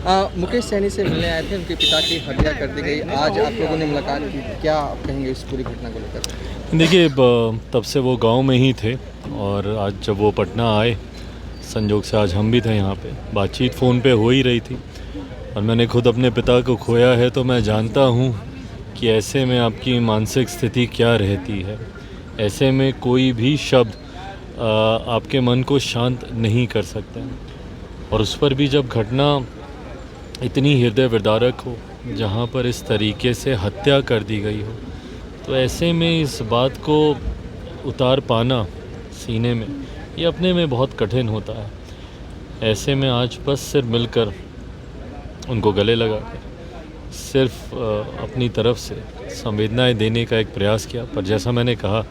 मुकेश सैनी से मिलने आए थे, उनके पिता की हत्या कर दी गई। आज आप लोगों ने मुलाकात की, क्या आप कहेंगे इस पूरी घटना को लेकर? देखिए, तब से वो गांव में ही थे और आज जब वो पटना आए, संजोग से आज हम भी थे यहाँ पे। बातचीत फ़ोन पे हो ही रही थी और मैंने खुद अपने पिता को खोया है, तो मैं जानता हूँ कि ऐसे में आपकी मानसिक स्थिति क्या रहती है। ऐसे में कोई भी शब्द आपके मन को शांत नहीं कर सकते, और उस पर भी जब घटना इतनी हृदय विदारक हो, जहाँ पर इस तरीके से हत्या कर दी गई हो, तो ऐसे में इस बात को उतार पाना सीने में, ये अपने में बहुत कठिन होता है। ऐसे में आज बस सिर्फ मिलकर उनको गले लगाकर सिर्फ अपनी तरफ से संवेदनाएं देने का एक प्रयास किया। पर जैसा मैंने कहा,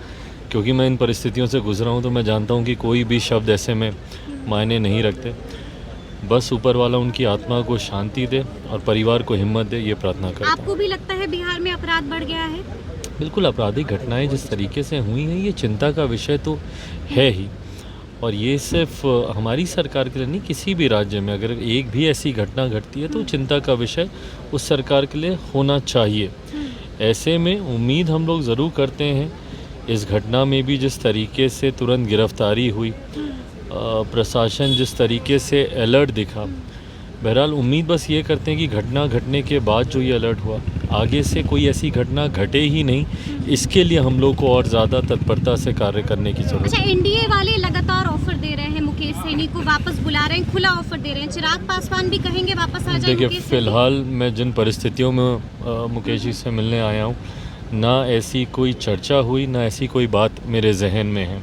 क्योंकि मैं इन परिस्थितियों से गुजरा हूँ, तो मैं जानता हूँ कि कोई भी शब्द ऐसे में मायने नहीं रखते। बस ऊपर वाला उनकी आत्मा को शांति दे और परिवार को हिम्मत दे, ये प्रार्थना करता हूँ। आपको भी लगता है बिहार में अपराध बढ़ गया है? बिल्कुल, आपराधिक घटनाएं जिस तरीके से हुई हैं, ये चिंता का विषय तो है ही। और ये सिर्फ हमारी सरकार के लिए नहीं, किसी भी राज्य में अगर एक भी ऐसी घटना घटती है तो चिंता का विषय उस सरकार के लिए होना चाहिए। ऐसे में उम्मीद हम लोग ज़रूर करते हैं, इस घटना में भी जिस तरीके से तुरंत गिरफ्तारी हुई, प्रशासन जिस तरीके से अलर्ट दिखा, बहरहाल उम्मीद बस ये करते हैं कि घटना घटने के बाद जो ये अलर्ट हुआ, आगे से कोई ऐसी घटना घटे ही नहीं। इसके लिए हम लोग को और ज़्यादा तत्परता से कार्य करने की जरूरत है। अच्छा, एनडीए वाले लगातार ऑफर दे रहे हैं, मुकेश सैनी को वापस बुला रहे हैं, खुला ऑफर दे रहे हैं। चिराग पासवान भी कहेंगे वापस आ जाए। देखिए, फ़िलहाल मैं जिन परिस्थितियों में मुकेश जी से मिलने आया हूँ, ना ऐसी कोई चर्चा हुई, ना ऐसी कोई बात मेरे जहन में है।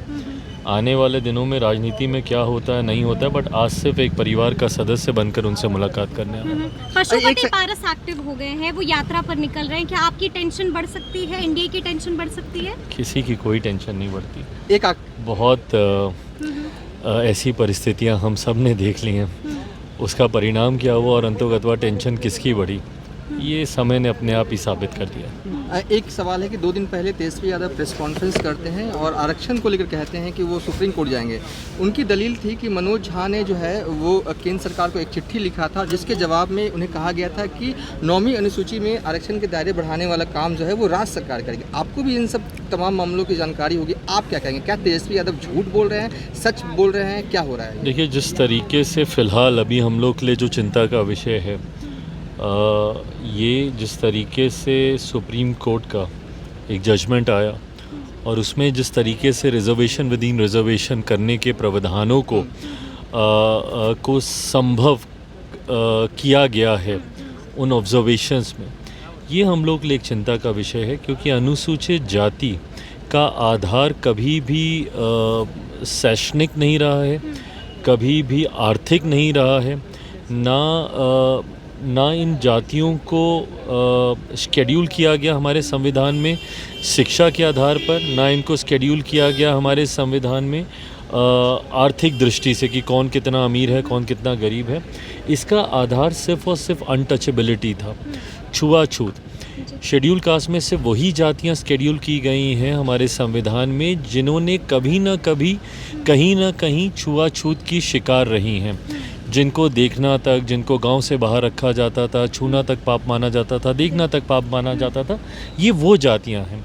आने वाले दिनों में राजनीति में क्या होता है नहीं होता है, बट आज सिर्फ एक परिवार का सदस्य बनकर उनसे मुलाकात करने आया। पशुपति पारस एक्टिव हो गए हैं, वो यात्रा पर निकल रहे हैं। क्या आपकी टेंशन बढ़ सकती है? एनडीए की टेंशन बढ़ सकती है? किसी की कोई टेंशन नहीं बढ़ती। एक बहुत ऐसी परिस्थितियां हम सब ने देख ली हैं, उसका परिणाम क्या हुआ और अंतोगत्वा टेंशन किसकी बढ़ी, ये समय ने अपने आप ही साबित कर दिया। एक सवाल है कि 2 दिन पहले तेजस्वी यादव प्रेस कॉन्फ्रेंस करते हैं और आरक्षण को लेकर कहते हैं कि वो सुप्रीम कोर्ट जाएंगे। उनकी दलील थी कि मनोज झा ने जो है वो केंद्र सरकार को एक चिट्ठी लिखा था, जिसके जवाब में उन्हें कहा गया था कि 9वीं अनुसूची में आरक्षण के दायरे बढ़ाने वाला काम जो है वो राज्य सरकार करेगी। आपको भी इन सब तमाम मामलों की जानकारी होगी, आप क्या कहेंगे? क्या तेजस्वी यादव झूठ बोल रहे हैं, सच बोल रहे हैं, क्या हो रहा है? देखिए, जिस तरीके से फ़िलहाल अभी हम लोग के लिए जो चिंता का विषय है, ये जिस तरीके से सुप्रीम कोर्ट का एक जजमेंट आया और उसमें जिस तरीके से रिजर्वेशन विद इन रिजर्वेशन करने के प्रावधानों को संभव किया गया है उन ऑब्जर्वेशंस में, ये हम लोग के लिए एक चिंता का विषय है। क्योंकि अनुसूचित जाति का आधार कभी भी शैक्षणिक नहीं रहा है, कभी भी आर्थिक नहीं रहा है, ना इन जातियों को शेड्यूल किया गया हमारे संविधान में शिक्षा के आधार पर, ना इनको शेड्यूल किया गया हमारे संविधान में आर्थिक दृष्टि से कि कौन कितना अमीर है, कौन कितना गरीब है। इसका आधार सिर्फ और सिर्फ अनटचेबिलिटी था, छुआछूत। शेड्यूल कास्ट में से वही जातियां शेड्यूल की गई हैं हमारे संविधान में जिन्होंने कभी ना कभी कहीं ना कहीं छुआछूत की शिकार रही हैं, जिनको देखना तक, जिनको गांव से बाहर रखा जाता था, छूना तक पाप माना जाता था, देखना तक पाप माना जाता था, ये वो जातियां हैं।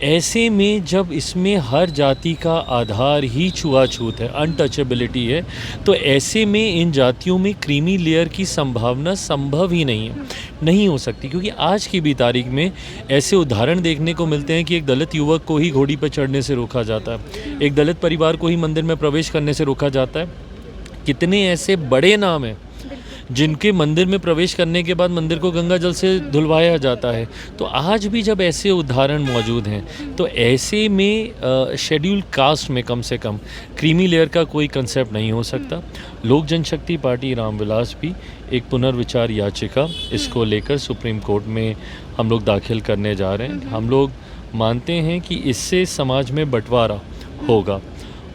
ऐसे में जब इसमें हर जाति का आधार ही छुआछूत है, अनटचेबिलिटी है, तो ऐसे में इन जातियों में क्रीमी लेयर की संभावना संभव ही नहीं है, नहीं हो सकती। क्योंकि आज की भी तारीख में ऐसे उदाहरण देखने को मिलते हैं कि एक दलित युवक को ही घोड़ी पर चढ़ने से रोका जाता है, एक दलित परिवार को ही मंदिर में प्रवेश करने से रोका जाता है। कितने ऐसे बड़े नाम हैं जिनके मंदिर में प्रवेश करने के बाद मंदिर को गंगा जल से धुलवाया जाता है। तो आज भी जब ऐसे उदाहरण मौजूद हैं, तो ऐसे में शेड्यूल कास्ट में कम से कम क्रीमी लेयर का कोई कंसेप्ट नहीं हो सकता। लोक जनशक्ति पार्टी रामविलास भी एक पुनर्विचार याचिका इसको लेकर सुप्रीम कोर्ट में हम लोग दाखिल करने जा रहे हैं। हम लोग मानते हैं कि इससे समाज में बंटवारा होगा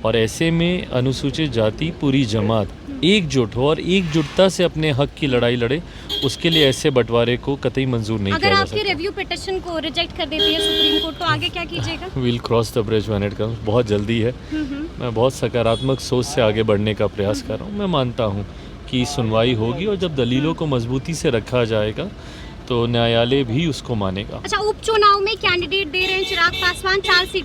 और ऐसे में अनुसूचित जाति पूरी जमात एकजुट हो और एकजुटता से अपने हक की लड़ाई लड़े, उसके लिए ऐसे बंटवारे को कतई मंजूर नहीं किया जा सकता। अगर आपके रिव्यू पिटीशन को रिजेक्ट कर देती है सुप्रीम कोर्ट, तो आगे क्या कीजिएगा? We'll cross the bridge when it comes. बहुत जल्दी है। मैं बहुत सकारात्मक सोच से आगे बढ़ने का प्रयास कर रहा हूँ। मैं मानता हूँ की सुनवाई होगी और जब दलीलों को मजबूती से रखा जाएगा तो न्यायालय भी उसको मानेगा। अच्छा, उपचुनाव में कैंडिडेट दे रहे हैं चिराग पासवान 4 सीट